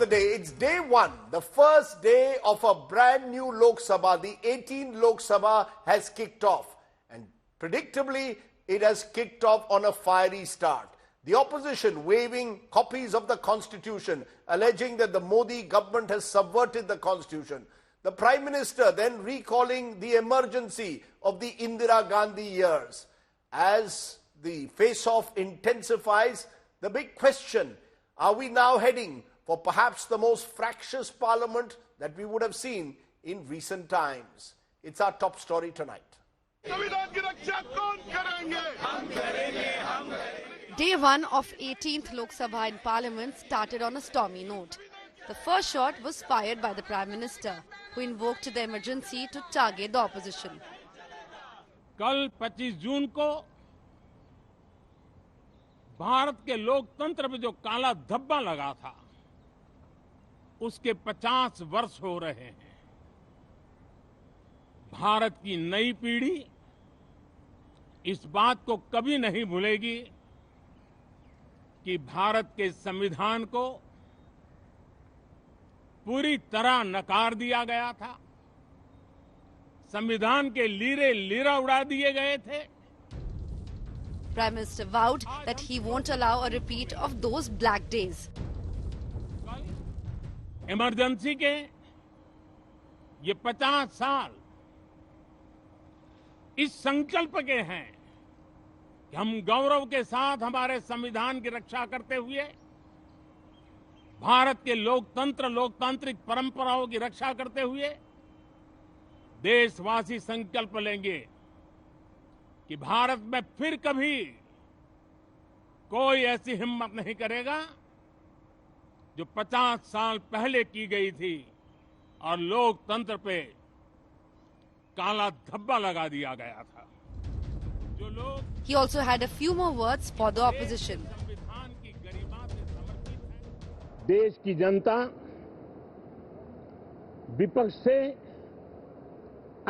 the day. It's day one, the first day of a brand new Lok Sabha. The 18th Lok Sabha has kicked off, and predictably, it has kicked off on a fiery start. The opposition waving copies of the constitution, alleging that the Modi government has subverted the constitution. The Prime Minister then recalling the emergency of the Indira Gandhi years. As the face-off intensifies, the big question, are we now heading for perhaps the most fractious parliament that we would have seen in recent times? It's our top story tonight. Day one of 18th Lok Sabha in Parliament started on a stormy note. The first shot was fired by the Prime Minister, who invoked the emergency to target the opposition. कल 25 जून को भारत के लोकतंत्र में जो काला धब्बा लगा था, उसके 50 वर्ष हो रहे हैं। भारत की नई पीढ़ी इस बात को कभी नहीं भूलेगी कि भारत के संविधान को पूरी तरह नकार दिया गया था, संविधान के लीरे लीरा उड़ा दिए गए थे। Prime Minister vowed that he won't allow a repeat of those black days. Emergency के ये 50 साल इस संकल्प के हैं कि हम गौरव के साथ हमारे संविधान की रक्षा करते हुए भारत के लोकतांत्रिक परंपराओं की रक्षा करते हुए देशवासी संकल्प लेंगे कि भारत में फिर कभी कोई ऐसी हिम्मत नहीं करेगा जो 50 साल पहले की गई थी और लोकतंत्र पे काला धब्बा लगा दिया गया था। जो लोग He also had a few more words for the opposition. संविधान की गरिमा से समर्पित है। देश की जनता विपक्ष से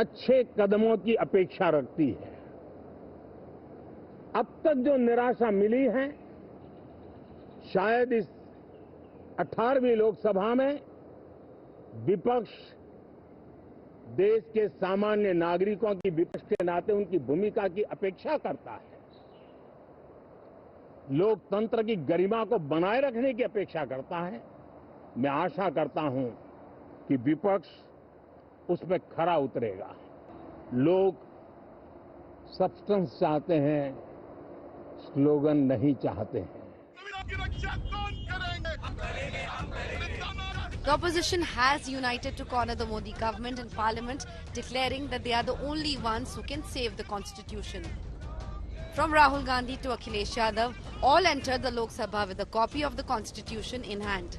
अच्छे कदमों की अपेक्षा रखती है। अब तक जो निराशा मिली है, शायद इस 18वीं लोकसभा में विपक्ष देश के सामान्य नागरिकों की विपक्ष के नाते उनकी भूमिका की अपेक्षा करता है, लोकतंत्र की गरिमा को बनाए रखने की अपेक्षा करता है। मैं आशा करता हूं कि विपक्ष उसमें खरा उतरेगा। लोग सब्सटेंस चाहते हैं, स्लोगन नहीं चाहते हैं। The opposition has united to corner the Modi government in Parliament, declaring that they are the only ones who can save the constitution. From Rahul Gandhi to Akhilesh Yadav, all entered the Lok Sabha with a copy of the constitution in hand.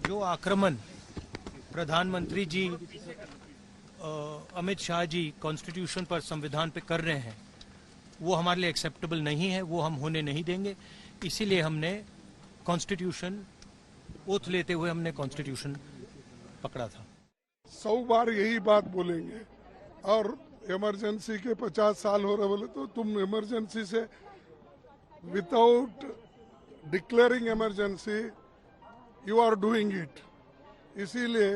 जो आक्रमण प्रधानमंत्री जी Amit Shah ji constitution पर संविधान पे कर रहे हैं, वो हमारे लिए एक्सेप्टेबल नहीं है, वो हम होने नहीं देंगे। इसीलिए हमने कॉन्स्टिट्यूशन ओथ लेते हुए हमने कॉन्स्टिट्यूशन पकड़ा था। 100 बार यही बात बोलेंगे और इमरजेंसी के 50 साल हो रहे बोले तो तुम इमरजेंसी से without declaring emergency you are doing it. इसीलिए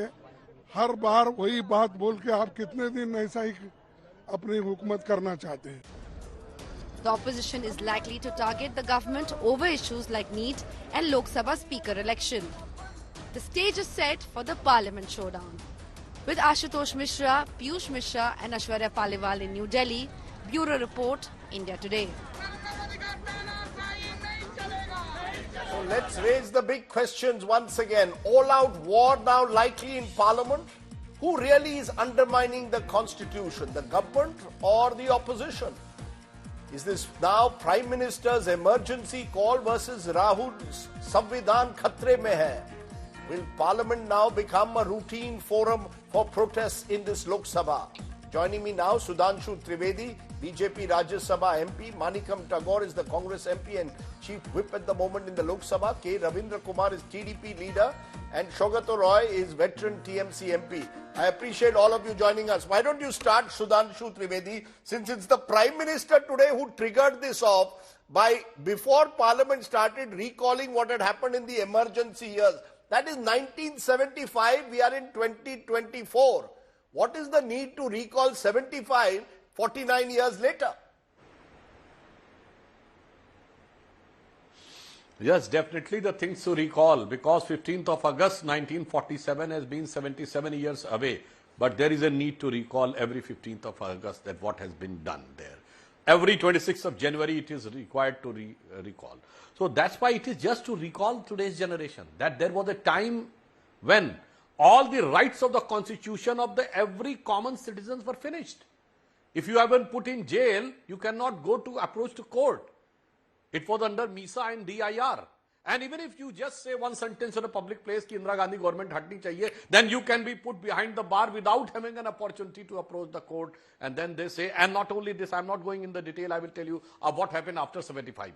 हर बार वही बात बोल के आप कितने दिन ऐसा ही अपनी हुकूमत करना चाहते हैं। The opposition is likely to target the government over issues like Neet and Lok Sabha Speaker election. The stage is set for the Parliament showdown. With Ashutosh Mishra, Piyush Mishra and Aishwarya Paliwal in New Delhi, Bureau Report, India Today. So let's raise the big questions once again. All-out war now likely in Parliament? Who really is undermining the Constitution, the government or the opposition? Is this now Prime Minister's emergency call versus Rahul's Samvidhan Khatre mein hai? Will Parliament now become a routine forum for protests in this Lok Sabha? Joining me now, Sudhanshu Trivedi, BJP Rajya Sabha MP. Manikam Tagore is the Congress MP and Chief Whip at the moment in the Lok Sabha. K. Ravindra Kumar is TDP leader. And Shogato Roy is veteran TMC MP. I appreciate all of you joining us. Why don't you start, Sudhanshu Trivedi, since it's the Prime Minister today who triggered this off before Parliament started recalling what had happened in the emergency years. That is 1975, we are in 2024. What is the need to recall 75, 49 years later? Yes, definitely the things to recall, because 15th of August 1947 has been 77 years away. But there is a need to recall every 15th of August that what has been done there. Every 26th of January it is required to recall. So that's why it is just to recall today's generation that there was a time when all the rights of the constitution of the every common citizens were finished. If you have been put in jail, you cannot go to approach to court. It was under MISA and DIR. And even if you just say one sentence in a public place कि Indira Gandhi government हटनी चाहिए, then you can be put behind the bar without having an opportunity to approach the court. And then they say, and not only this, I'm not going in the detail, I will tell you what happened after 75.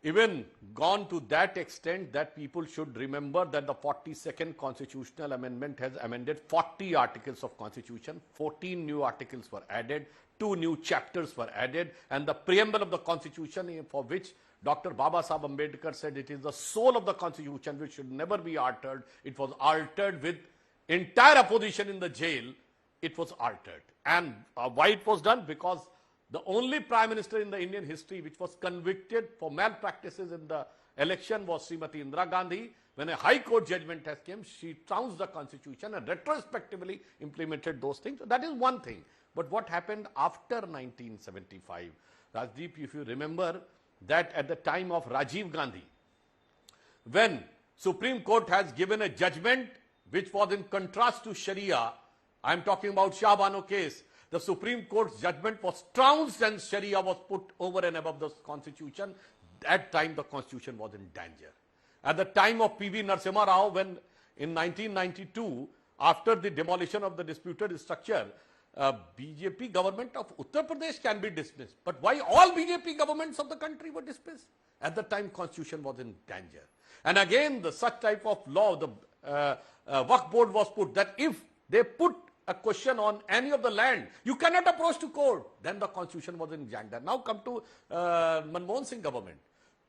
Even gone to that extent that people should remember that the 42nd constitutional amendment has amended 40 articles of constitution, 14 new articles were added, 2 new chapters were added, and the preamble of the constitution, for which Dr. Baba Sahib Ambedkar said it is the soul of the constitution which should never be altered. It was altered with entire opposition in the jail. It was altered. And why it was done? Because the only Prime Minister in the Indian history which was convicted for malpractices in the election was Srimati Indira Gandhi. When a High Court judgment has come, she trounced the constitution and retrospectively implemented those things. So that is one thing. But what happened after 1975? Rajdeep, if you remember, that at the time of Rajiv Gandhi, when Supreme Court has given a judgment which was in contrast to Sharia, I am talking about Shah Bano case, the Supreme Court's judgment was trounced and Sharia was put over and above the constitution. That time the constitution was in danger. At the time of P.V. Narasimha Rao, when in 1992, after the demolition of the disputed structure, BJP government of Uttar Pradesh can be dismissed. But why all BJP governments of the country were dismissed? At the time, constitution was in danger. And again, such type of law, the Waqf board was put that if they put a question on any of the land, you cannot approach to court. Then the constitution was in danger. Now come to Manmohan Singh government.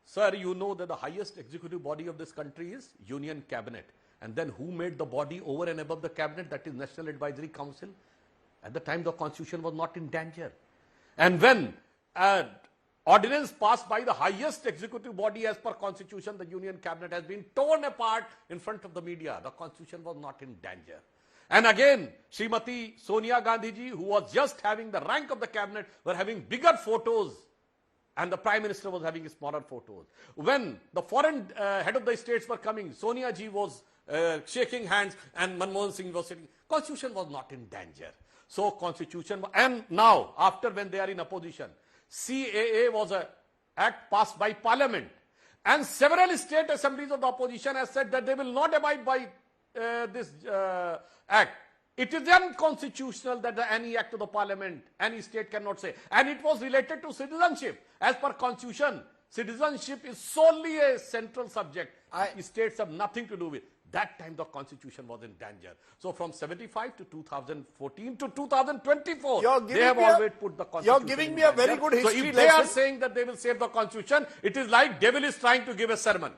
Sir, you know that the highest executive body of this country is Union Cabinet. And then who made the body over and above the cabinet? That is National Advisory Council. At the time, the constitution was not in danger. And when an ordinance passed by the highest executive body as per constitution, the Union Cabinet has been torn apart in front of the media. The constitution was not in danger. And again, Srimati Sonia Gandhi ji, who was just having the rank of the cabinet, were having bigger photos. And the Prime Minister was having smaller photos. When the foreign head of the states were coming, Sonia ji was shaking hands and Manmohan Singh was sitting. Constitution was not in danger. So constitution, and now after when they are in opposition, CAA was an act passed by Parliament, and several state assemblies of the opposition have said that they will not abide by this act. It is unconstitutional that any act of the Parliament, any state cannot say. And it was related to citizenship. As per constitution, citizenship is solely a central subject. States have nothing to do with. That time the constitution was in danger. So from 75 to 2014 to 2024, they have always put the constitution. You're giving me a very good history lesson. So if they are saying that they will save the constitution, it is like devil is trying to give a sermon.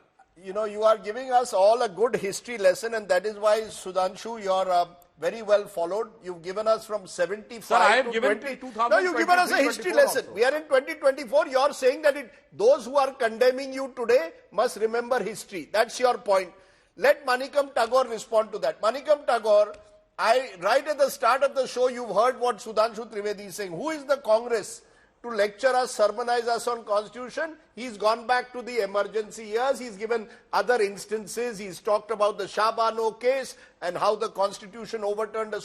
You know, you are giving us all a good history lesson, and that is why, Sudhanshu, you're very well followed. You've given us from 75 Sir, I have to given 20. to No, you've given us a history lesson. Also. We are in 2024. You're saying that those who are condemning you today must remember history. That's your point. Let Manikam Tagore respond to that. Manikam Tagore, right at the start of the show, you've heard what Sudhanshu Trivedi is saying. Who is the Congress to lecture us, sermonize us on constitution? He's gone back to the emergency years. He's given other instances. He's talked about the Shah Bano case and how the constitution overturned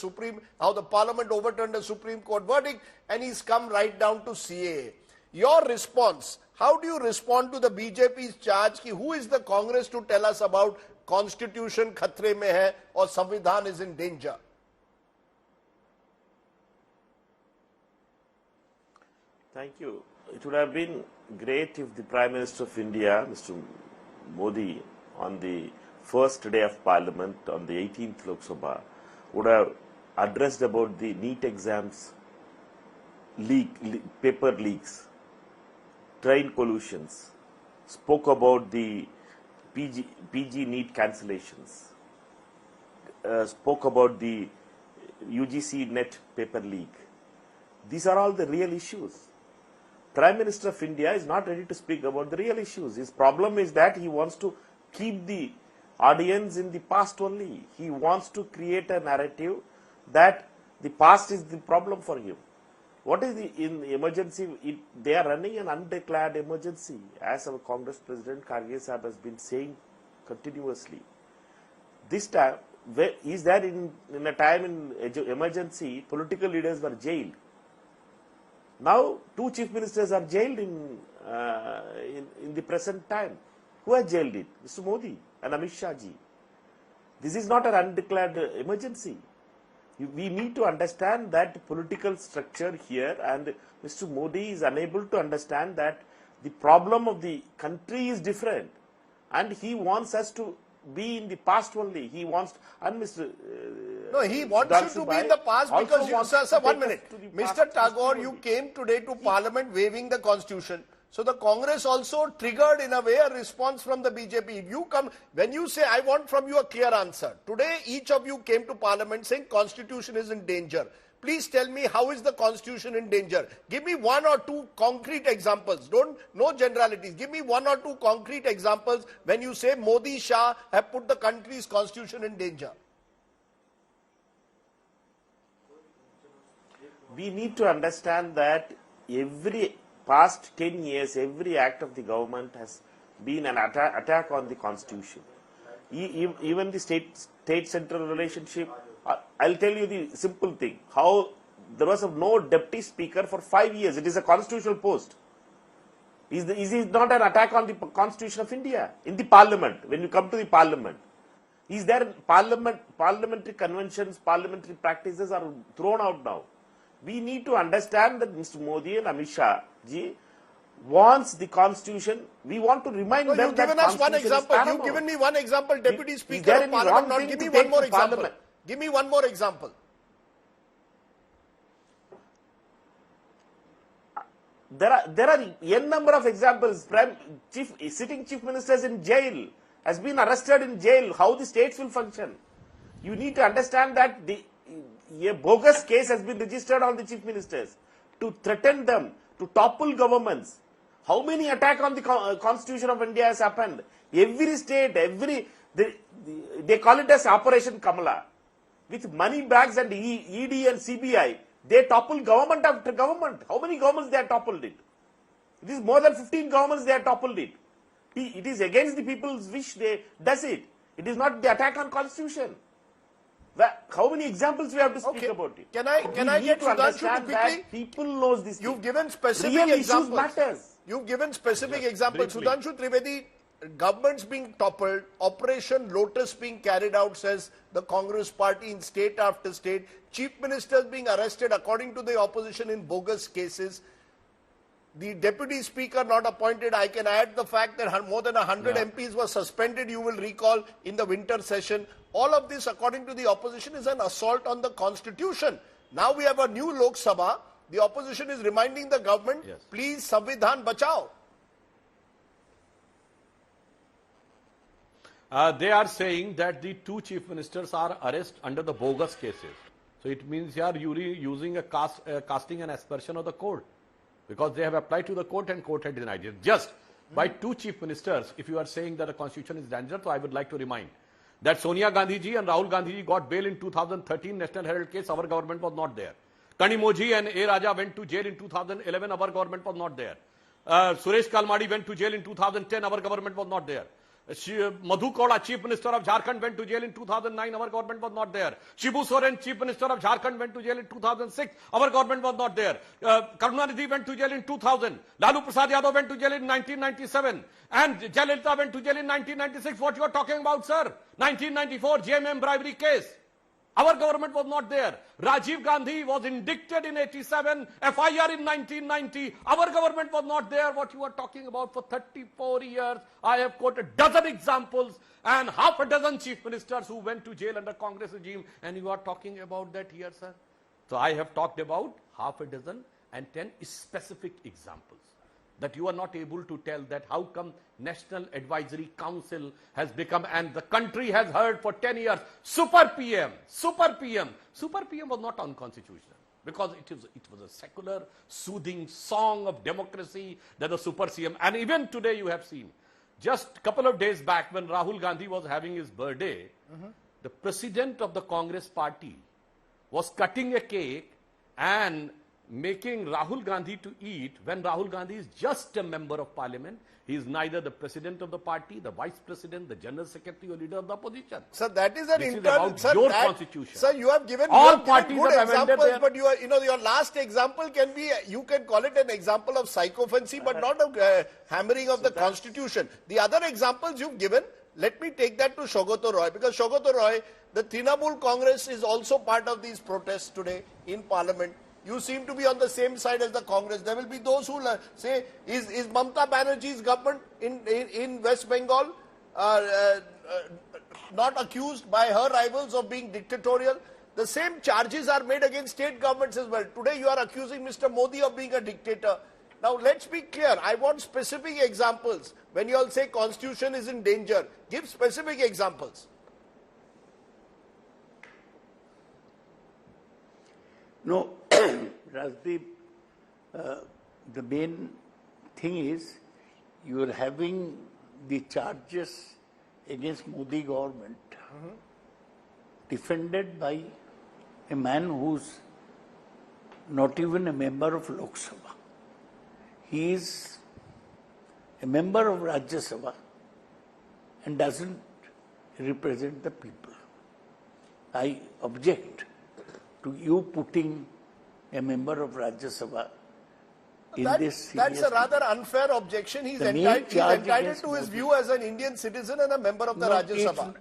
how the parliament overturned a Supreme Court verdict, and he's come right down to CAA. Your response, how do you respond to the BJP's charge ki who is the Congress to tell us about constitution khatre mein hai or Samvidhan is in danger? Thank you. It would have been great if the Prime Minister of India, Mr. Modi, on the first day of Parliament, on the 18th Lok Sabha, would have addressed about the Neet exams paper leaks. train collusions, spoke about the PG Neet cancellations, spoke about the UGC net paper leak. These are all the real issues. Prime Minister of India is not ready to speak about the real issues. His problem is that he wants to keep the audience in the past only. He wants to create a narrative that the past is the problem for him. What is in emergency? They are running an undeclared emergency, as our Congress President Kharge Sahab has been saying continuously. This time, is that in a time in emergency, political leaders were jailed. Now, 2 chief ministers are jailed in the present time. Who has jailed it? Mr. Modi and Amit Shah ji. This is not an undeclared emergency. We need to understand that political structure here, and Mr. Modi is unable to understand that the problem of the country is different, and he wants us to be in the past only. He wants, and Mr. No, he wants you to be in the past because you, sir, 1 minute. Mr. Tagore, you came today to Parliament waving the Constitution. So the Congress also triggered in a way a response from the BJP. You come, when you say, I want from you a clear answer. Today, each of you came to Parliament saying Constitution is in danger. Please tell me, how is the Constitution in danger? Give me 1 or 2 concrete examples. No generalities. Give me 1 or 2 concrete examples when you say Modi, Shah have put the country's Constitution in danger. We need to understand that every past 10 years, every act of the government has been an attack on the Constitution. Even the state-central relationship. I'll tell you the simple thing. How there was no deputy speaker for 5 years. It is a constitutional post. Is it not an attack on the Constitution of India? In the Parliament, when you come to the Parliament. Is there parliamentary conventions, parliamentary practices are thrown out now. We need to understand that Mr. Modi and Amit Shah ji wants the Constitution. We want to remind them that you've given us one example. You've given me one example, Deputy Speaker of Parliament. Not give me one more example. Give me one more example. There are n number of examples. Sitting chief ministers in jail, has been arrested in jail. How the states will function? You need to understand that a bogus case has been registered on the chief ministers to threaten them, to topple governments. How many attacks on the Constitution of India has happened? Every state, they call it as Operation Kamala. With money bags and ED and CBI, they topple government after government. How many governments they have toppled it? It is more than 15 governments they have toppled it. It is against the people's wish they does it. It is not the attack on Constitution. How many examples we have to speak about it? Can I get to understand quickly? People knows this. You've given specific real examples. Matters. You've given specific examples. Briefly. Sudhanshu Trivedi, governments being toppled, Operation Lotus being carried out, says the Congress party in state after state, chief ministers being arrested according to the opposition in bogus cases, the deputy speaker not appointed. I can add the fact that more than 100 MPs were suspended, you will recall, in the winter session. All of this, according to the opposition, is an assault on the Constitution. Now we have a new Lok Sabha. The opposition is reminding the government, please Samvidhan bachao. They are saying that the 2 chief ministers are arrested under the bogus cases. So it means they are using a casting an aspersion of the court, because they have applied to the court and court had denied it. Just by 2 chief ministers, if you are saying that the Constitution is dangerous, so I would like to remind that Sonia Gandhi ji and Rahul Gandhi ji got bail in 2013 National Herald case. Our government was not there. Kanimoji and A. Raja went to jail in 2011. Our government was not there. Suresh Kalmadi went to jail in 2010. Our government was not there. Madhu Kauda, Chief Minister of Jharkhand, went to jail in 2009. Our government was not there. Shibu Soren, Chief Minister of Jharkhand, went to jail in 2006. Our government was not there. Karunanidhi went to jail in 2000. Lalu Prasad Yadav went to jail in 1997. And Jayalalitha went to jail in 1996. What you are talking about, sir? 1994 JMM bribery case. Our government was not there. Rajiv Gandhi was indicted in 87, FIR in 1990. Our government was not there. What you are talking about for 34 years, I have quoted dozen examples and half a dozen chief ministers who went to jail under Congress regime, and you are talking about that here, sir. So I have talked about half a dozen and 10 specific examples. that you are not able to tell that how come National Advisory Council has become, and the country has heard for 10 years, Super PM, Super PM. Super PM was not unconstitutional because it was a secular, soothing song of democracy that the Super CM, and even today you have seen, just a couple of days back when Rahul Gandhi was having his birthday, the president of the Congress party was cutting a cake and making Rahul Gandhi to eat when Rahul Gandhi is just a member of parliament. He is neither the president of the party, the vice president, the general secretary or leader of the opposition. Sir, that is an This is internal, about sir, your that, constitution. Sir, you have given, All you have parties given good have amended examples, their- but your last example can be, you can call it an example of psychophancy, but not a hammering of the constitution. The other examples you've given, let me take that to Shogoto Roy, because Shogoto Roy, the Trinamool Congress is also part of these protests today in Parliament. You seem to be on the same side as the Congress. There will be those who say, is Mamata Banerjee's government in West Bengal not accused by her rivals of being dictatorial? The same charges are made against state governments as well. Today you are accusing Mr. Modi of being a dictator. Now let's be clear. I want specific examples. When you all say constitution is in danger, give specific examples. No, Rajdeep, the main thing is you are having the charges against Modi government defended by a man who's not even a member of Lok Sabha. He is a member of Rajya Sabha and doesn't represent the people. I object to you putting a member of Rajya Sabha in this. That's a rather unfair objection. He's entitled to his view as an Indian citizen and a member of the Rajya Sabha.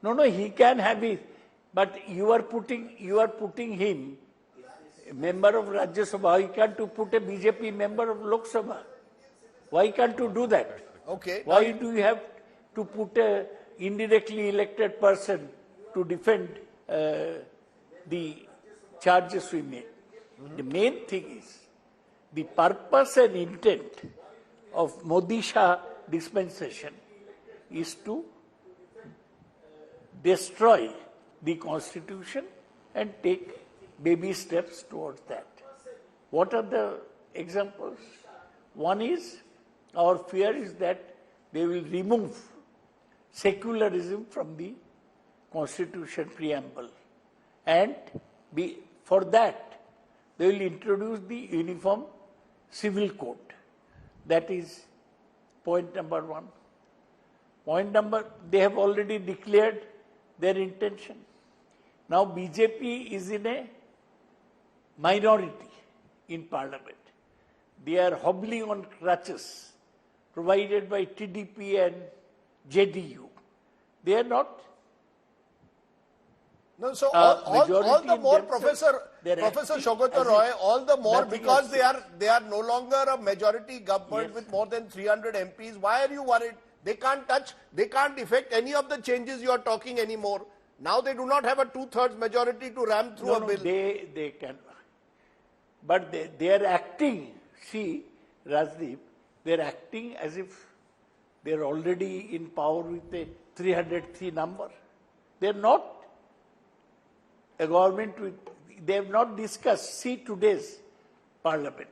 No, he can have it, but you are putting him a member of Rajya Sabha. Why can't you put a BJP member of Lok Sabha? Why can't you do that? Okay. Why do you have to put a indirectly elected person to defend the charges we made? The main thing is the purpose and intent of Modi Shah dispensation is to destroy the constitution and take baby steps towards that. What are the examples? One is, our fear is that they will remove secularism from the constitution preamble, and for that they will introduce the uniform civil code. That is point number one. They have already declared their intention. Now BJP is in a minority in parliament. They are hobbling on crutches provided by TDP and JDU. They are not. No, so all the more, Professor acting Shogoto as Roy, if all the more nothing because else they are no longer a majority government Yes. with more than 300 MPs. Why are you worried? They can't effect any of the changes you are talking anymore. Now they do not have a 2/3 majority to ram through a bill. They can. But they are acting, see, Rajdeep, they are acting as if they are already in power with a 303 number. They are not a government with, they have not discussed. See today's parliament.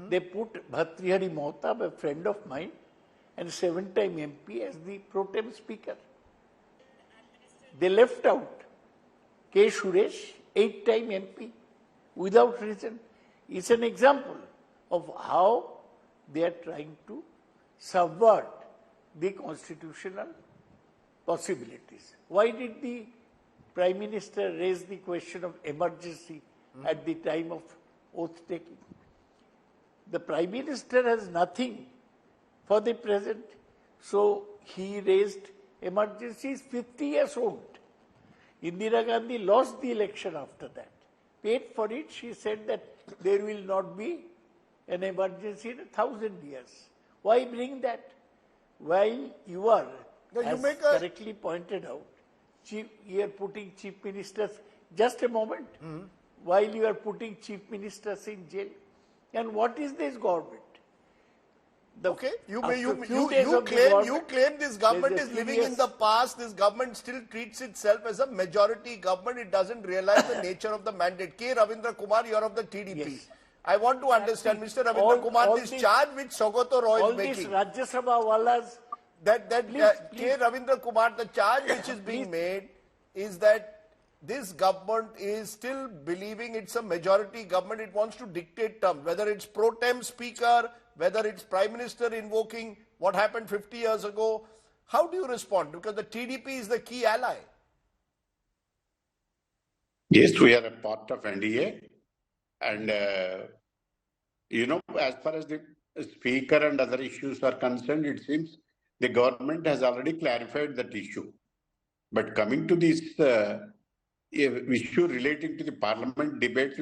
They put Bhartrihari Mohtab, a friend of mine, and 7-time MP as the pro tem speaker. They left out K. Suresh, 8-time MP, without reason. It's an example of how they are trying to subvert the constitutional possibilities. Why did the Prime Minister raise the question of emergency at the time of oath taking? The Prime Minister has nothing for the present, so he raised emergency. Is 50 years old. Indira Gandhi lost the election after that. Paid for it, she said that there will not be an emergency in 1,000 years. Why bring that? While you are, as correctly pointed out, you are putting chief ministers, just a moment, while you are putting chief ministers in jail. And what is this government? Okay, you claim this government there's is a living in serious- the past. This government still treats itself as a majority government. It doesn't realize the nature of the mandate. K. Ravindra Kumar, you are of the TDP. Yes. I want to understand, Mr. Ravindra All- Kumar, all this these- charge which Sogato Roy All is these making. Rajya Sabha wallas, K. Ravindra Kumar, the charge which is being made is that this government is still believing it's a majority government. It wants to dictate terms, whether it's pro tem speaker, whether it's Prime Minister invoking what happened 50 years ago. How do you respond? Because the TDP is the key ally. Yes, we are a part of NDA. And, as far as the speaker and other issues are concerned, it seems the government has already clarified that issue. But coming to this issue relating to the parliament debates,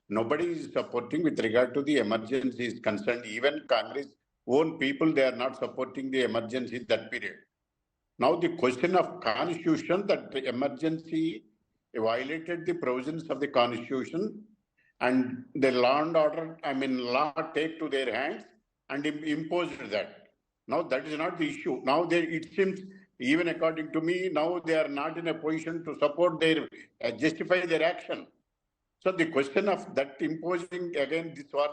nobody is supporting with regard to the emergency is concerned. Even Congress own people, they are not supporting the emergency that period. Now the question of constitution, that the emergency violated the provisions of the constitution, and the law and order, law take to their hands and imposed that. Now that is not the issue. Now it seems, even according to me, now they are not in a position to support their, justify their action. So the question of that imposing again this one,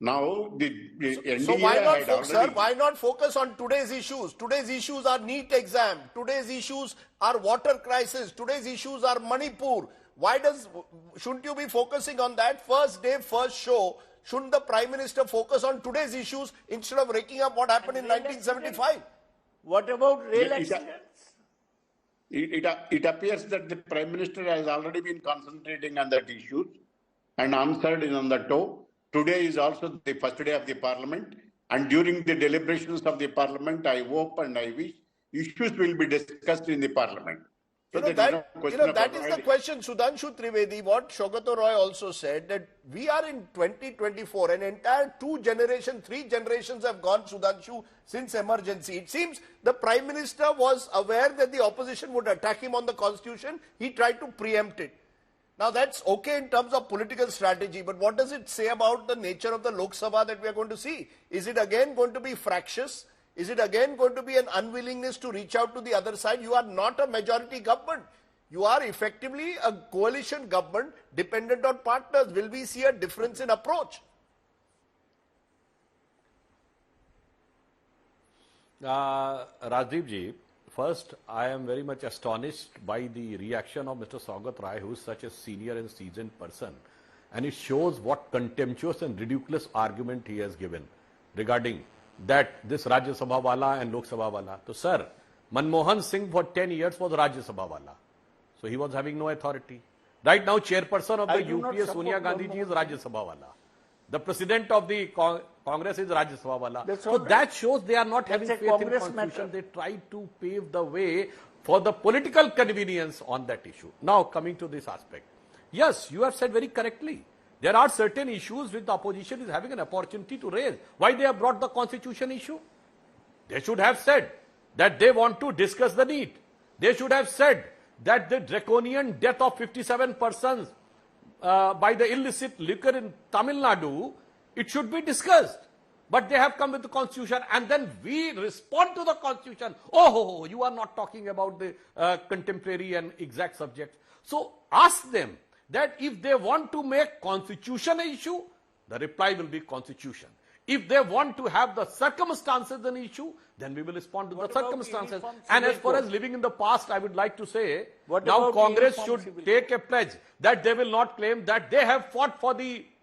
now the NDA So why not, had folks, sir, already... why not focus on today's issues? Today's issues are NEET exam. Today's issues are water crisis. Today's issues are Manipur. Shouldn't you be focusing on that? First day, first show. Shouldn't the Prime Minister focus on today's issues instead of raking up what happened in 1975? what about rail It- accidents? It appears that the Prime Minister has already been concentrating on that issue and answered on the toe. Today is also the first day of the Parliament, and during the deliberations of the Parliament, I hope and I wish issues will be discussed in the Parliament. So there is no question of that is the avoiding. question, Sudhanshu Trivedi, what Shogato Roy also said, that we are in 2024, an entire three generations have gone, Sudhanshu, since emergency. It seems the Prime Minister was aware that the opposition would attack him on the constitution. He tried to preempt it. Now that's okay in terms of political strategy, but what does it say about the nature of the Lok Sabha that we are going to see? Is it again going to be fractious? Is it again going to be an unwillingness to reach out to the other side? You are not a majority government. You are effectively a coalition government dependent on partners. Will we see a difference in approach? Rajdeep ji, first, I am very much astonished by the reaction of Mr. Saugat Rai, who is such a senior and seasoned person. And it shows what contemptuous and ridiculous argument he has given regarding that this Rajya Sabha wala and Lok Sabha wala. So, sir, Manmohan Singh for 10 years was Rajya Sabha wala. So, he was having no authority. Right now, chairperson of the UPA, Sonia Gandhi ji, is Rajya Sabha wala. The president of the Congress is Rajya Sabha wala. So that shows they are not having faith in Constitution. Matter. They try to pave the way for the political convenience on that issue. Now, coming to this aspect. Yes, you have said very correctly. There are certain issues which the opposition is having an opportunity to raise. Why they have brought the constitution issue? They should have said that they want to discuss the need. They should have said that the draconian death of 57 persons by the illicit liquor in Tamil Nadu, it should be discussed. But they have come with the constitution, and then we respond to the constitution. Oh, you are not talking about the contemporary and exact subjects. So ask them that if they want to make constitution an issue, the reply will be constitution. If they want to have the circumstances an issue, then we will respond to the circumstances. And as far as living in the past, I would like to say, now Congress should take a pledge that they will not claim that they have fought for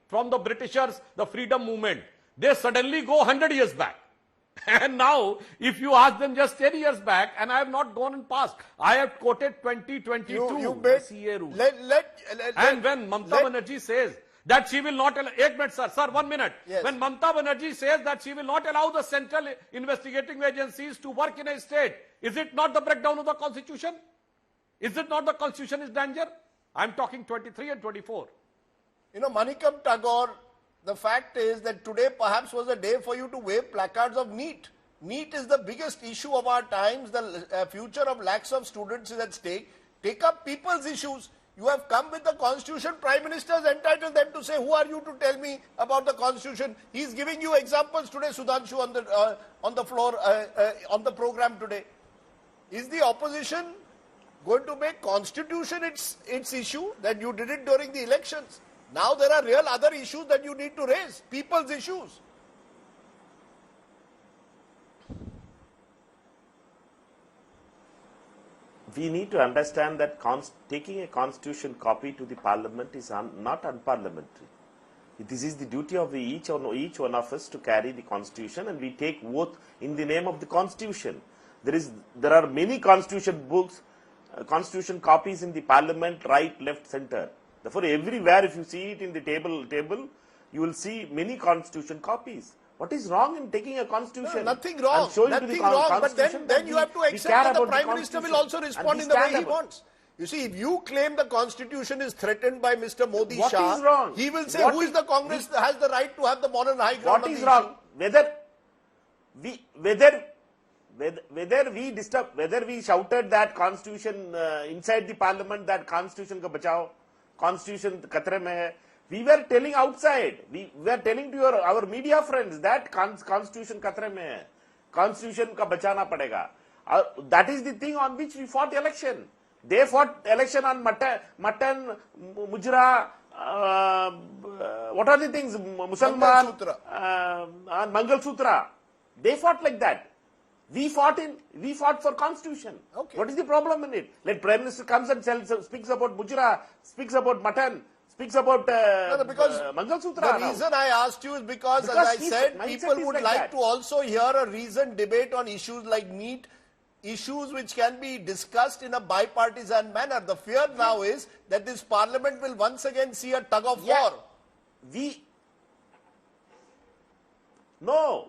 from the Britishers, the freedom movement. They suddenly go 100 years back. And now, if you ask them just 10 years back, and I have not gone in past, I have quoted 2022 CA rules. And when Mamata Banerjee says that she will not allow, 1 minute, sir, 1 minute. Yes. When Mamata Banerjee says that she will not allow the central investigating agencies to work in a state, is it not the breakdown of the constitution? Is it not the constitution is danger? I am talking 23 and 24. Manikam Tagore, the fact is that today perhaps was a day for you to wave placards of NEET. NEET is the biggest issue of our times. The future of lakhs of students is at stake. Take up people's issues. You have come with the constitution. Prime Minister is entitled then to say, who are you to tell me about the constitution? He is giving you examples today, Sudhanshu, on the floor, on the program today. Is the opposition going to make constitution its issue that you did it during the elections? Now there are real other issues that you need to raise, people's issues. We need to understand that taking a constitution copy to the parliament is not unparliamentary. This is the duty of each one of us to carry the constitution, and we take oath in the name of the constitution. There are many constitution books, constitution copies in the parliament, right, left, center. Therefore, everywhere if you see it in the table, you will see many constitution copies. What is wrong in taking a constitution? No, nothing wrong. Nothing wrong. But then you have to accept that the Prime Minister will also respond in the way he wants. You see, if you claim the constitution is threatened by Mr. Modi Shah, what is wrong? He will say, who is the Congress that has the right to have the moral high ground? What is wrong? Whether we shouted that constitution inside the parliament, that constitution ka bachao, constitution khatre mein hai. We were telling outside, we were telling to our media friends that constitution khatre mein hai, constitution ka bachana padega. That is the thing on which we fought election. They fought election on mutton, mujra, what are the things, Musalman, on Mangal Sutra. They fought like that. We fought for constitution. Okay. What is the problem in it? Let Prime Minister comes and speaks about mujra, speaks about mutton, speaks about Mangal Sutra. The reason I asked you is because as I said, people would like to also hear a reasoned debate on issues like Neet, issues which can be discussed in a bipartisan manner. The fear now is that this parliament will once again see a tug of war. We will,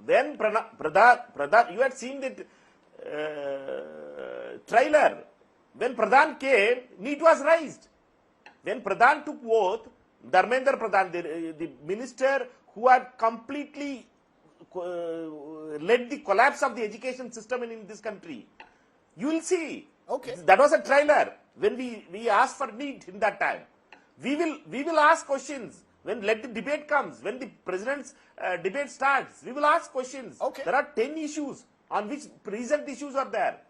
when Pradhan, you had seen the trailer. When Pradhan came, Neet was raised. When Pradhan took oath, Dharmendra Pradhan, the minister who had completely led the collapse of the education system in this country, you will see. Okay. That was a trailer. When we asked for Neet in that time, we will ask questions. When let the debate comes, when the president's debate starts, we will ask questions. Okay. There are 10 issues on which present issues are there.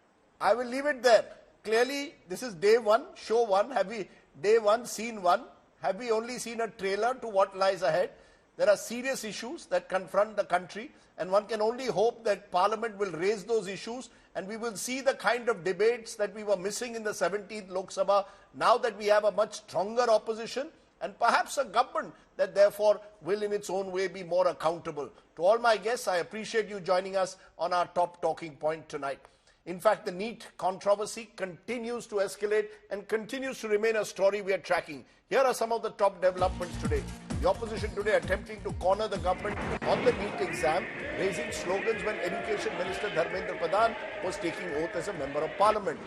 I will leave it there. Clearly, this is day one, show one. Day one, scene one. Have we only seen a trailer to what lies ahead? There are serious issues that confront the country, and one can only hope that Parliament will raise those issues, and we will see the kind of debates that we were missing in the 17th Lok Sabha, now that we have a much stronger opposition, and perhaps a government that therefore will in its own way be more accountable. To all my guests, I appreciate you joining us on our top talking point tonight. In fact, the Neet controversy continues to escalate and continues to remain a story we are tracking. Here are some of the top developments today. The opposition today attempting to corner the government on the Neet exam, raising slogans when Education Minister Dharmendra Pradhan was taking oath as a member of Parliament.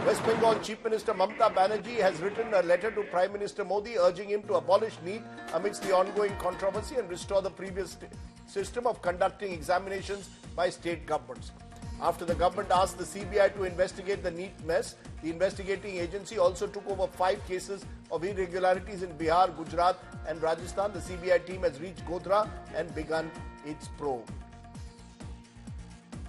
West Bengal Chief Minister Mamata Banerjee has written a letter to Prime Minister Modi urging him to abolish Neet amidst the ongoing controversy and restore the previous system of conducting examinations by state governments. After the government asked the CBI to investigate the Neet mess, the investigating agency also took over 5 cases of irregularities in Bihar, Gujarat and Rajasthan. The CBI team has reached Godhra and begun its probe.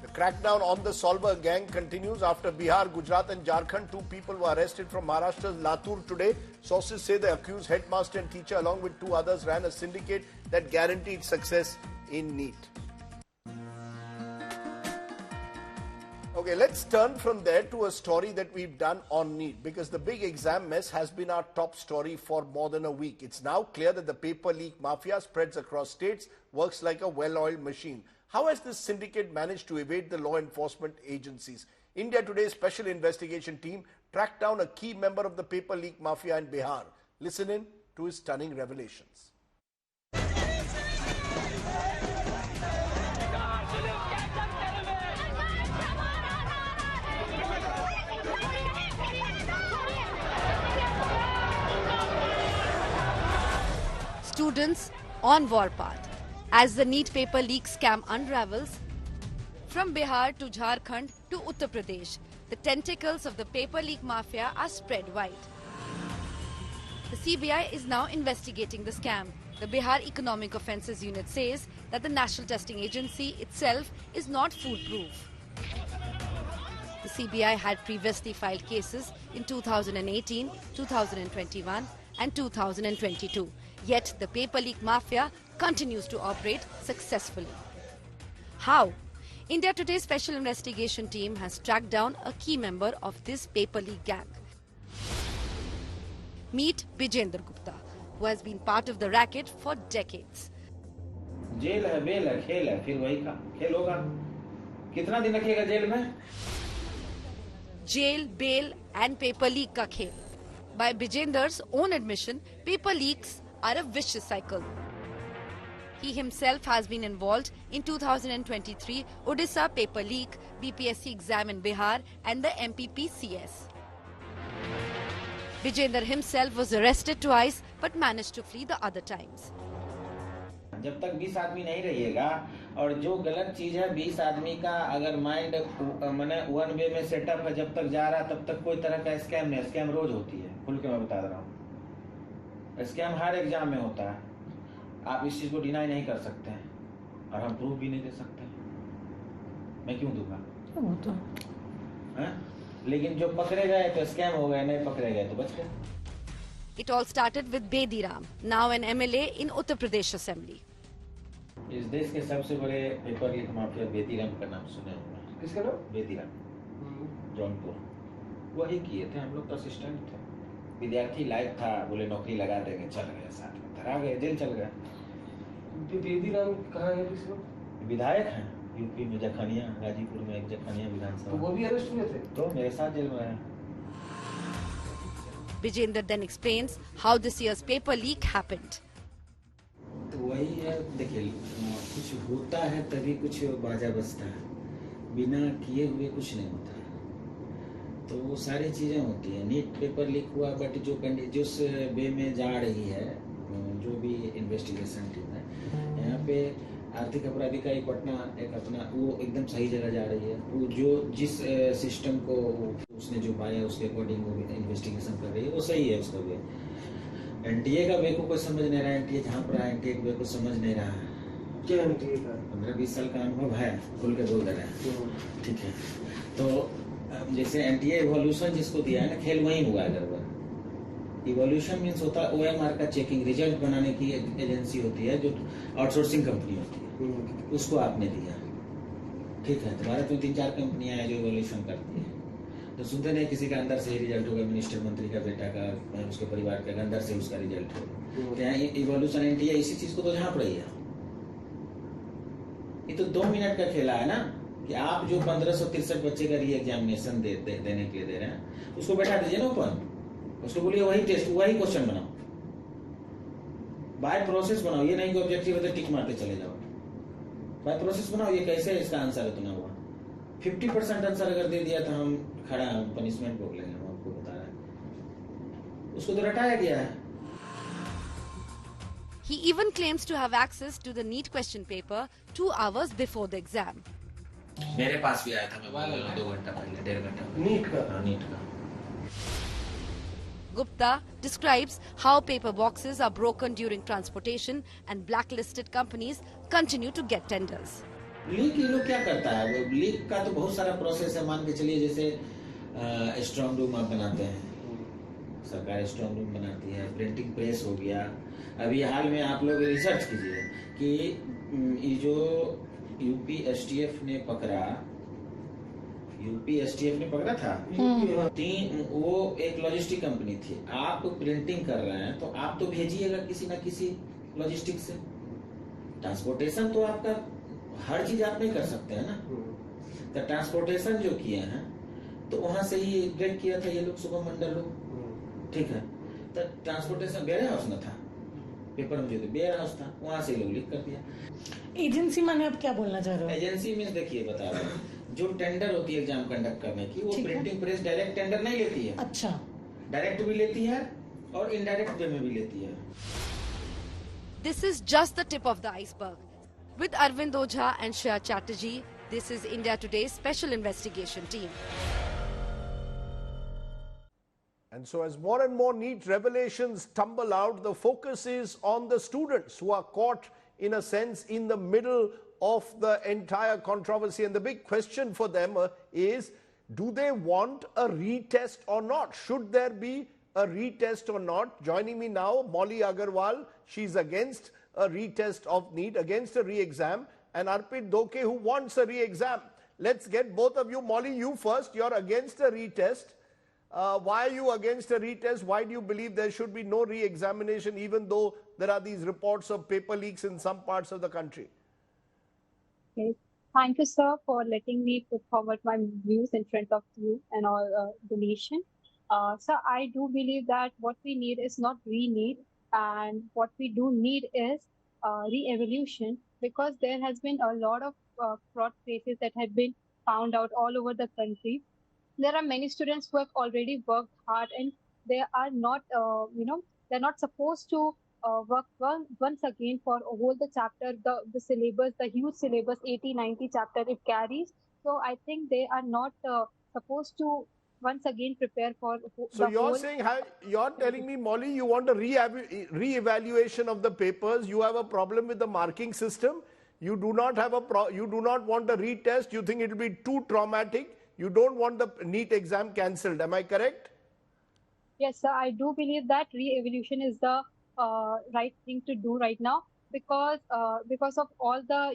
The crackdown on the Solver gang continues. After Bihar, Gujarat and Jharkhand, 2 people were arrested from Maharashtra's Latur today. Sources say the accused headmaster and teacher along with 2 others ran a syndicate that guaranteed success in Neet. Okay, let's turn from there to a story that we've done on Neet, because the big exam mess has been our top story for more than a week. It's now clear that the paper leak mafia spreads across states, works like a well-oiled machine. How has this syndicate managed to evade the law enforcement agencies? India Today's special investigation team tracked down a key member of the paper leak mafia in Bihar. Listen in to his stunning revelations. Students on warpath as the Neet paper leak scam unravels. From Bihar to Jharkhand to Uttar Pradesh, the tentacles of the paper leak mafia are spread wide. The CBI is now investigating the scam. The Bihar Economic Offences Unit says that the National Testing Agency itself is not foolproof. The CBI had previously filed cases in 2018, 2021 and 2022. Yet the paper leak mafia continues to operate successfully. How? India Today's special investigation team has tracked down a key member of this paper leak gang. Meet Bijender Gupta, who has been part of the racket for decades. Jail है, bail है, खेल है, फिर वही का खेल होगा. कितना दिन रखेगा जेल में? Jail, bail and paper leak ka khel. By Bijender's own admission, paper leaks are a vicious cycle. He himself has been involved in 2023 Odisha paper leak, BPSC exam in Bihar and the MPPCS. Bijender himself was arrested twice but managed to flee the other times. जब तक 20 आदमी नहीं रहिएगा और जो गलत चीज है 20 आदमी का अगर माइंड माने वन वे में सेटअप है जब तक जा रहा तब तक कोई तरह का स्कैम नहीं. स्कैम रोज होती है, खुल के मैं बता रहा हूँ. स्कैम हर एग्जाम में होता है. आप इस चीज को डिनाई नहीं कर सकते हैं और हम प्रूफ भी नहीं दे सकते. मैं क्यों दूंगा? लेकिन जो पकड़े गए तो स्कैम हो गए, नहीं पकड़े गए तो बच गए. It all started with Bedi Ram, now an MLA in Uttar Pradesh Assembly. इस देश के सबसे बड़े paper leak mafia Bedi Ram का नाम सुने होंगे. किसका नाम? बेदी राम, जौनपुर. वही किए थे. हम लोग तो असिस्टेंट थे. विद्यार्थी लायक था, बोले नौकरी लगा देंगे, चल गए. साथ में धरा गए, जेल चल गए. बेदी राम कहाँ है? किस विधायक हैं यूपी में, जखनिया, गाजीपुर में एक जखनिया विधानसभा. तो वो भी अरेस्ट हुए थे? तो मेरे साथ जेल में रहे. Bijender then explains how this year's paper leak happened. तो वही है, देखिए कुछ होता है तभी कुछ बाजा बजता है. बिना किए हुए कुछ नहीं होता है. तो वो सारी चीजें होती है. नीट पेपर लीक हुआ बट जो जिस वे में जा रही है जो भी इन्वेस्टिगेशन टीम है यहाँ पे आर्थिक अपराधी का पटना एक अपना वो एकदम सही जगह जा रही है. वो जो जिस सिस्टम को उसने जो पाया उसके अकॉर्डिंग वो इन्वेस्टिगेशन कर रही है, वो सही है उसका वे. एनटीए का वे को कोई समझ नहीं रहा. एनटीए जहाँ पर एनटीए वे को समझ नहीं रहा है. क्या एनटीए का 15-20 साल का अनुभव है, खुल के बोल दे रहे हैं. ठीक है. तो जैसे एनटीए इवोल्यूशन जिसको दिया है ना, खेल वही हुआ है. गड़बड़ इवोल्यूशन मीन्स होता है ओएमआर का चेकिंग, रिजल्ट बनाने की एजेंसी होती है जो आउटसोर्सिंग कंपनी होती है. उसको आपने दिया. ठीक है. तो भारत में 3-4 कंपनियां हैं जो इवोल्यूशन करती है. तो सुनते नहीं किसी का अंदर से ही रिजल्ट होगा, मिनिस्टर मंत्री का बेटा का, उसके परिवार के अंदर से उसका रिजल्ट होगा. तो यहाँ इवोल्यूशन एनटीए इसी चीज को तो झांप रही है. ये तो 2 मिनट का खेला है ना कि आप जो 1563 बच्चे का री एग्जामिनेशन देने के लिए दे रहे हैं उसको बैठा दीजिए ना ओपन. उसको बोलिए वही टेस्ट वही क्वेश्चन बनाओ, बाय प्रोसेस बनाओ. ये नहीं कि ऑब्जेक्टिव है तो टिक मारते चले जाओ. बाय प्रोसेस बनाओ. ये कैसे इसका आंसर इतना हुआ. 50% आंसर अगर दे दिया तो हम खड़ा पनिशमेंट भोग लेंगे. हम आपको बता रहे हैं. उसको तो रटाया गया है. He even claims to have access to the NEET question paper 2 hours before the exam. मेरे पास भी आया था. मैं बोल रहा 2 घंटा पहले, 1.5 घंटा पहले. नीट का? नीट का. Gupta describes how paper boxes are broken during transportation and blacklisted companies continue to get tenders. Leak ये लोग क्या करता है? वो लीक का तो बहुत सारा प्रोसेस है. मान के चलिए जैसे स्ट्रॉन्ग रूम आप बनाते हैं, सरकार स्ट्रॉन्ग रूम बनाती है. प्रिंटिंग प्रेस हो गया. अभी हाल में आप लोग रिसर्च कीजिए कि ये जो यूपी एसटीएफ ने पकड़ा था, वो एक लॉजिस्टिक कंपनी थी. आप प्रिंटिंग कर रहे हैं तो आप तो भेजिएगा किसी ना किसी लॉजिस्टिक से. ट्रांसपोर्टेशन तो आपका हर चीज आप नहीं कर सकते हैं ना. तो ट्रांसपोर्टेशन जो किए हैं तो वहां से ही ब्रेक किया था ये लोग, शुभम मंडल लोग. ठीक है. तो ट्रांसपोर्टेशन वेयर हाउस में था, पेपर में जो वेयर हाउस था वहां से लोग लीक कर दिया. एजेंसी माने आप क्या बोलना चाह रहे हो? एजेंसी मीन्स देखिए बता रहे हैं, जो टेंडर होती है एग्जाम कंडक्ट करने की, वो प्रिंटिंग प्रेस डायरेक्ट टेंडर नहीं लेती है. अच्छा. डायरेक्ट भी लेती है और इनडायरेक्ट वे में भी लेती है. This is just the tip of the iceberg. With Arvind Ojha and Shreya Chatterjee, this is India Today's special investigation team. And so as more and more NEET revelations tumble out, the focus is on the students who are caught, in a sense, in the middle of the entire controversy. And the big question for them is, do they want a retest or not? Should there be a retest or not? Joining me now, Molly Agarwal. She's against a retest of NEET, against a re-exam, and Arpit Doke, who wants a re-exam. Let's get both of you. Molly, you first. You're against a retest. Why are you against a retest? Why do you believe there should be no re-examination, even though there are these reports of paper leaks in some parts of the country? Okay. Thank you, sir, for letting me put forward my views in front of you and all the nation. Sir, I do believe that what we need is not re-need, and what we do need is re-evolution, because there has been a lot of fraud cases that have been found out all over the country. There are many students who have already worked hard, and they are not, they're not supposed to work once again for all the chapter, the syllabus, the huge syllabus, 80, 90 chapter it carries. So I think they are not supposed to once again prepare for So you're saying, you're telling me, Molly, you want a re-evaluation of the papers. You have a problem with the marking system. You do not have you do not want a retest. You think it will be too traumatic. You don't want the NEET exam cancelled. Am I correct? Yes, sir. I do believe that re-evolution is the right thing to do right now, because of all the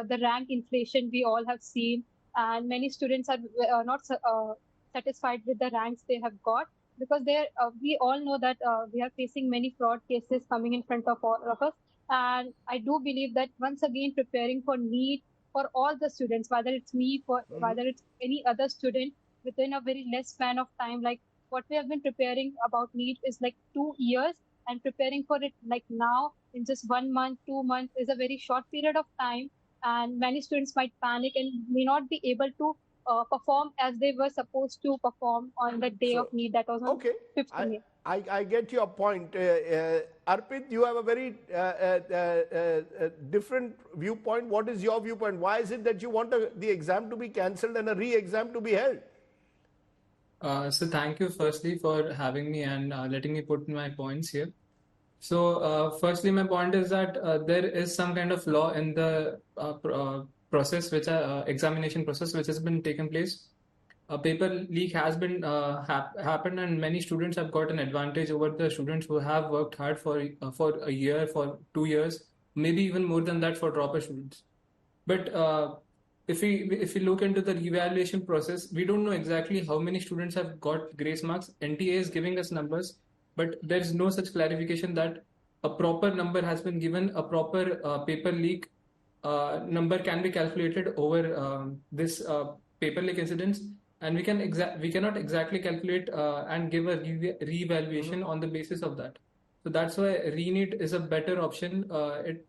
the rank inflation we all have seen, and many students are not satisfied with the ranks they have got, because we all know that we are facing many fraud cases coming in front of all of us. And I do believe that once again preparing for NEET for all the students, whether it's me, whether it's any other student, within a very less span of time, like what we have been preparing about NEET is like 2 years, and preparing for it like now in just 1 month, 2 months is a very short period of time, and many students might panic and may not be able to perform as they were supposed to perform on the day of NEET, that was on 5th May. I get your point. Arpit, you have a very different viewpoint. What is your viewpoint? Why is it that you want the exam to be cancelled and a re-exam to be held? So thank you firstly for having me and letting me put my points here. So firstly, my point is that there is some kind of law in the process, examination process, which has been taken place. A paper leak has been happened, and many students have got an advantage over the students who have worked hard for a year, for 2 years, maybe even more than that for dropper students. But if we look into the evaluation process, we don't know exactly how many students have got grace marks. NTA is giving us numbers, but there is no such clarification that a proper number has been given, a proper paper leak number can be calculated over this paper leak incidents, and we cannot exactly calculate and give a re-evaluation on the basis of that. So that's why re-NEET is a better option.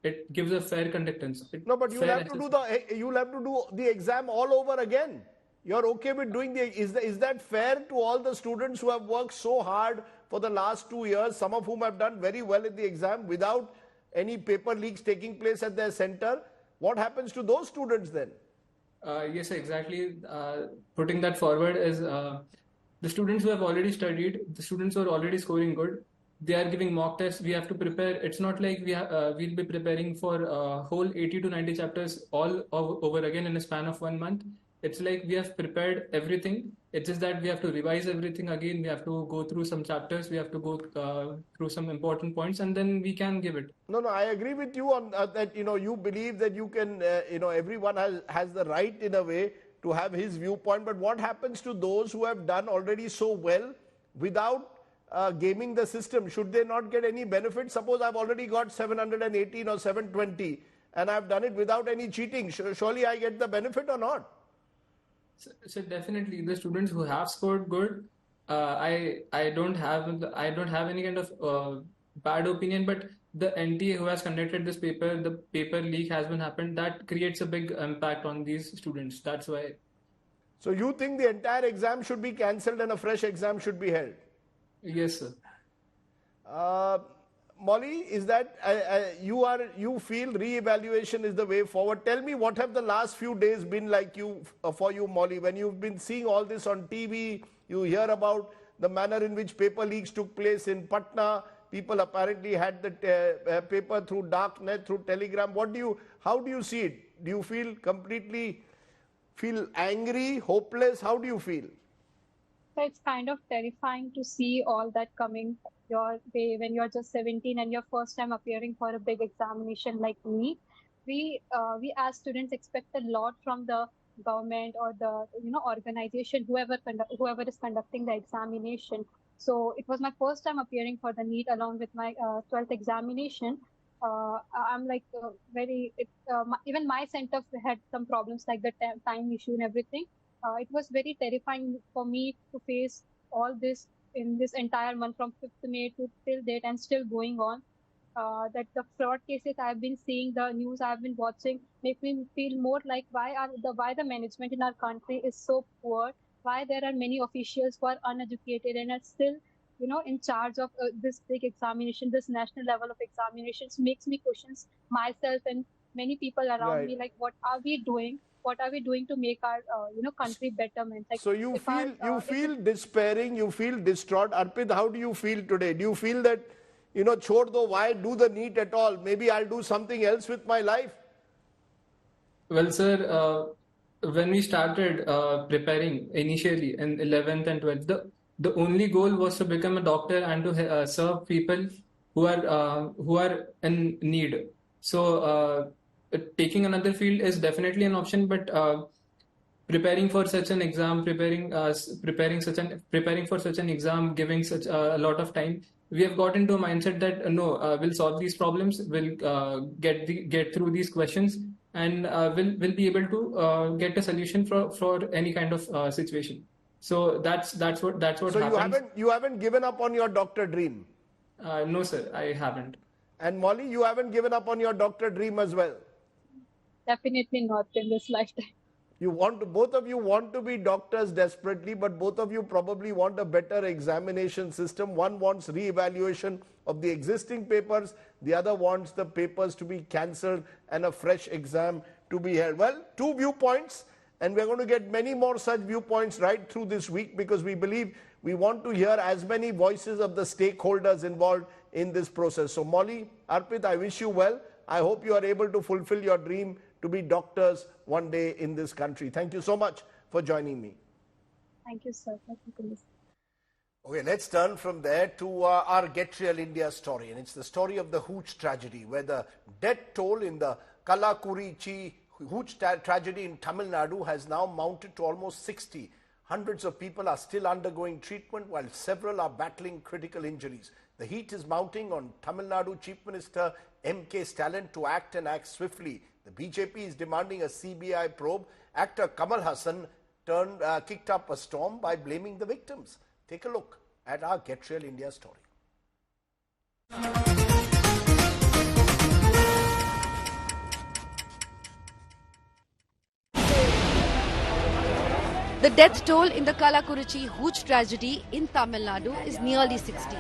It gives a fair conductance. No, but you'll have to do the exam all over again. You're okay with doing is that fair to all the students who have worked so hard for the last 2 years, some of whom have done very well in the exam without any paper leaks taking place at their center? What happens to those students then? Yes, exactly. Putting that forward is the students who have already studied, the students who are already scoring good, they are giving mock tests. We have to prepare. It's not like we'll be preparing for whole 80 to 90 chapters all over again in a span of 1 month. It's like we have prepared everything. It's just that we have to revise everything again. We have to go through some chapters. We have to go through some important points, and then we can give it. No, I agree with you on that. You believe that you can, everyone has the right in a way to have his viewpoint. But what happens to those who have done already so well without gaming the system? Should they not get any benefit? Suppose I've already got 718 or 720 and I've done it without any cheating. Surely I get the benefit or not? So definitely the students who have scored good, I don't have any kind of bad opinion, but the NTA who has conducted this paper, the paper leak has been happened, that creates a big impact on these students. That's why. So you think the entire exam should be cancelled and a fresh exam should be held? Yes, sir. Molly, is that you feel re-evaluation is the way forward? Tell me, what have the last few days been like for you, Molly, when you've been seeing all this on TV? You hear about the manner in which paper leaks took place in Patna. People apparently had the paper through darknet, through telegram. How do you see it? Do you feel angry, hopeless? How do you feel? So it's kind of terrifying to see all that coming your way when you're just 17 and your first time appearing for a big examination like me. We as students expect a lot from the government or the organization, whoever is conducting the examination. So it was my first time appearing for the Neet along with my 12th examination. I'm like even my center had some problems like the time issue and everything. It was very terrifying for me to face all this in this entire month from 5th May to till date and still going on. That the fraud cases I've been seeing, the news I've been watching, make me feel more like why the management in our country is so poor, why there are many officials who are uneducated and are still in charge of this big examination, this national level of examinations. Makes me question myself and many people around me, like what are we doing? What are we doing to make our country better? Like, so you feel despairing, you feel distraught. Arpit, how do you feel today? Do you feel that chhod do, why do the Neet at all? Maybe I'll do something else with my life? Well, sir, when we started preparing initially in 11th and 12th, the only goal was to become a doctor and to serve people who are in need. So taking another field is definitely an option, but preparing for such an exam, preparing for such an exam, giving such a lot of time, we have got into a mindset that we'll solve these problems, we'll get through these questions, and we'll be able to get a solution for any kind of situation. So that's what happens. So you haven't given up on your doctor dream? No, sir, I haven't. And Molly, you haven't given up on your doctor dream as well? Definitely not in this lifetime. Both of you want to be doctors desperately, but both of you probably want a better examination system. One wants re-evaluation of the existing papers. The other wants the papers to be cancelled and a fresh exam to be held. Well, two viewpoints, and we're going to get many more such viewpoints right through this week, because we believe we want to hear as many voices of the stakeholders involved in this process. So Molly, Arpit, I wish you well. I hope you are able to fulfill your dream to be doctors one day in this country. Thank you so much for joining me. Thank you, sir. Okay, let's turn from there to our Get Real India story. And it's the story of the Hooch tragedy, where the death toll in the Kallakurichi Hooch tragedy in Tamil Nadu has now mounted to almost 60. Hundreds of people are still undergoing treatment, while several are battling critical injuries. The heat is mounting on Tamil Nadu Chief Minister M.K. Stalin to act swiftly. The BJP is demanding a CBI probe. Actor Kamal Hassan kicked up a storm by blaming the victims. Take a look at our Get Real India story. The death toll in the Kallakurichi Hooch tragedy in Tamil Nadu is nearly 60.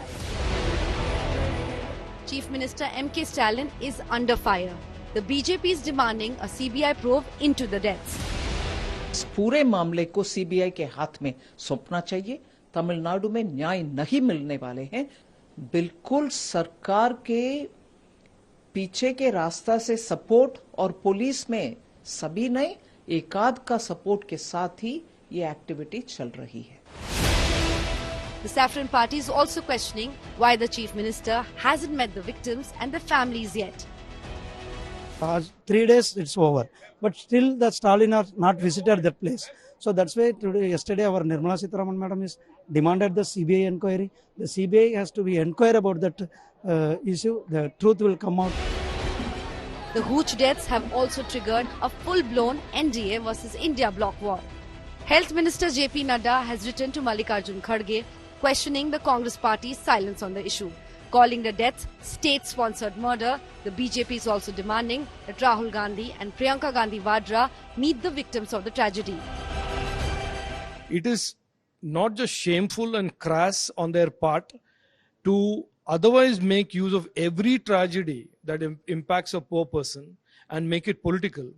Chief Minister M.K. Stalin is under fire. The BJP is demanding a CBI probe into the deaths. इस पूरे मामले को CBI के हाथ में सौंपना चाहिए. तमिलनाडु में न्याय नहीं मिलने वाले हैं. बिल्कुल सरकार के पीछे के रास्ता से सपोर्ट और पुलिस में सभी ने एकाध का सपोर्ट के साथ ही ये एक्टिविटी चल रही है. The Saffron Party is also questioning why the Chief Minister hasn't met the victims and the families yet. 3 days it's over, but still the Stalin are not visited that place. So that's why yesterday our Nirmala Sitharaman madam is demanded the CBI inquiry. The CBI has to be inquire about that issue. The truth will come out. The Hooch deaths have also triggered a full-blown NDA versus India bloc war. Health Minister JP Nadda has written to Mallikarjun Kharge questioning the Congress party's silence on the issue. Calling the deaths state-sponsored murder, the BJP is also demanding that Rahul Gandhi and Priyanka Gandhi Vadra meet the victims of the tragedy. It is not just shameful and crass on their part to otherwise make use of every tragedy that impacts a poor person and make it political.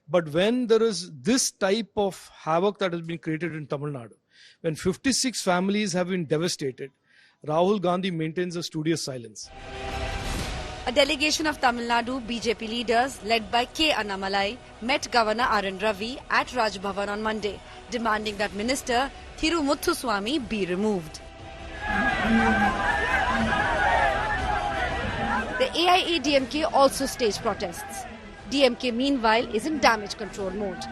But when there is this type of havoc that has been created in Tamil Nadu, when 56 families have been devastated, Rahul Gandhi maintains a studious silence. A delegation of Tamil Nadu BJP leaders led by K. Annamalai met Governor R.N. Ravi at Raj Bhavan on Monday, demanding that Minister Thirumuthuswamy be removed. The AIADMK also staged protests. DMK meanwhile is in damage control mode.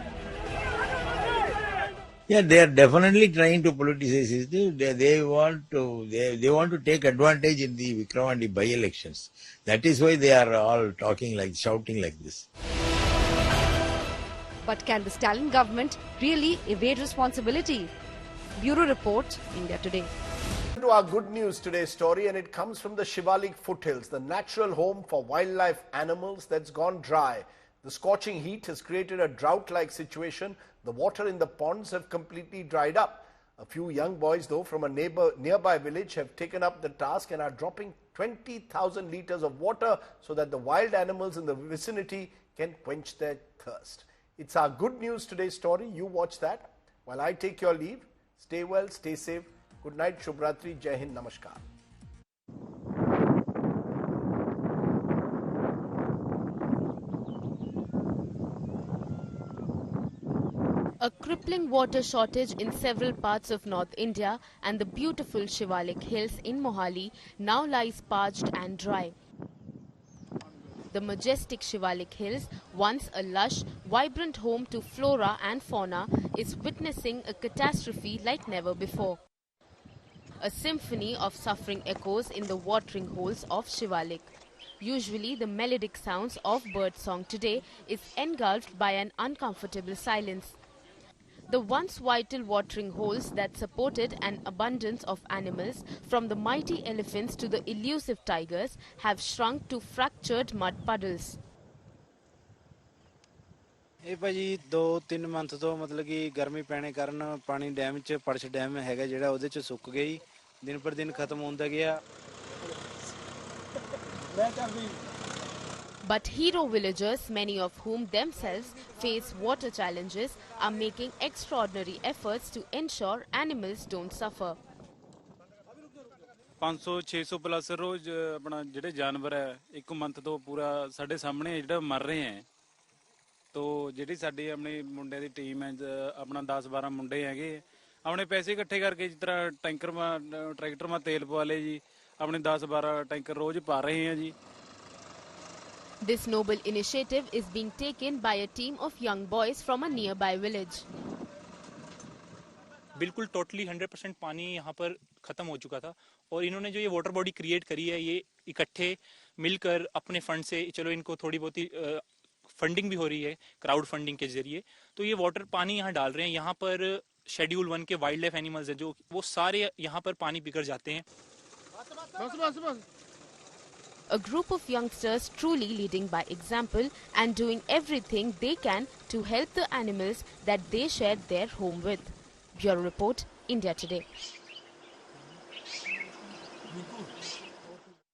Yeah, they are definitely trying to politicize it. They want to take advantage in the Vikramandi by-elections. That is why they are all shouting like this. But can the Stalin government really evade responsibility? Bureau Report, India Today. To our good news today story, and it comes from the Shivalik foothills, the natural home for wildlife animals that's gone dry. The scorching heat has created a drought-like situation. The water in the ponds have completely dried up. A few young boys, though, from a nearby village have taken up the task and are dropping 20,000 litres of water so that the wild animals in the vicinity can quench their thirst. It's our good news today story. You watch that while I take your leave. Stay well, stay safe. Good night, Shubhratri, Jai Hind, Namaskar. A crippling water shortage in several parts of North India and the beautiful Shivalik Hills in Mohali now lies parched and dry. The majestic Shivalik Hills, once a lush, vibrant home to flora and fauna, is witnessing a catastrophe like never before. A symphony of suffering echoes in the watering holes of Shivalik. Usually the melodic sounds of birdsong today is engulfed by an uncomfortable silence. The once vital watering holes that supported an abundance of animals, from the mighty elephants to the elusive tigers, have shrunk to fractured mud puddles. ਇਹ ਭਾਜੀ 2-3 month ਤੋਂ ਮਤਲਬ ਕਿ ਗਰਮੀ ਪੈਣੇ ਕਾਰਨ ਪਾਣੀ dam 'ਚ ਪੜਛ ਡੈਮ ਹੈਗਾ ਜਿਹੜਾ ਉਹਦੇ 'ਚ ਸੁੱਕ ਗਿਆ ਜੀ ਦਿਨ ਪਰ ਦਿਨ ਖਤਮ ਹੁੰਦਾ ਗਿਆ But hero villagers, many of whom themselves face water challenges, are making extraordinary efforts to ensure animals don't suffer. 500-600 plus ਰੋਜ਼ ਆਪਣਾ ਜਿਹੜੇ ਜਾਨਵਰ ਹੈ ਇੱਕ ਮੰਥ ਤੋਂ ਪੂਰਾ ਸਾਡੇ ਸਾਹਮਣੇ ਜਿਹੜਾ ਮਰ ਰਹੇ ਹੈ तो ਜਿਹੜੀ ਸਾਡੀ ਆਪਣੀ ਮੁੰਡੇ ਦੀ ਟੀਮ ਹੈ ਆਪਣਾ 10-12 ਮੁੰਡੇ ਹੈਗੇ ਆਪਣੇ ਪੈਸੇ ਇਕੱਠੇ ਕਰਕੇ ਜਿਸ ਤਰ੍ਹਾਂ ਟੈਂਕਰ ਮਾ ਟਰੈਕਟਰ ਮਾ ਤੇਲ ਪਵਾ ਲੇ ਜੀ ਆਪਣੇ 10-12 ਟੈਂਕਰ ਰੋਜ਼ ਪਾ ਰਹੇ ਹਾਂ ਜੀ This noble initiative is being taken by a team of young boys from a nearby village. बिल्कुल टोटली 100% पानी यहाँ पर ख़त्म हो चुका था और इन्होंने जो ये वाटर बॉडी क्रिएट करी है ये इकट्ठे मिलकर अपने फंड से चलो इनको थोड़ी बहुत ही फंडिंग भी हो रही है क्राउड फंडिंग के जरिए तो ये वाटर पानी यहाँ डाल रहे हैं यहाँ पर शेड्यूल 1 के वाइल्ड लाइफ एनिमल्स है जो वो सारे यहाँ पर पानी पीकर जाते हैं A group of youngsters truly leading by example and doing everything they can to help the animals that they share their home with. Bureau Report, India Today.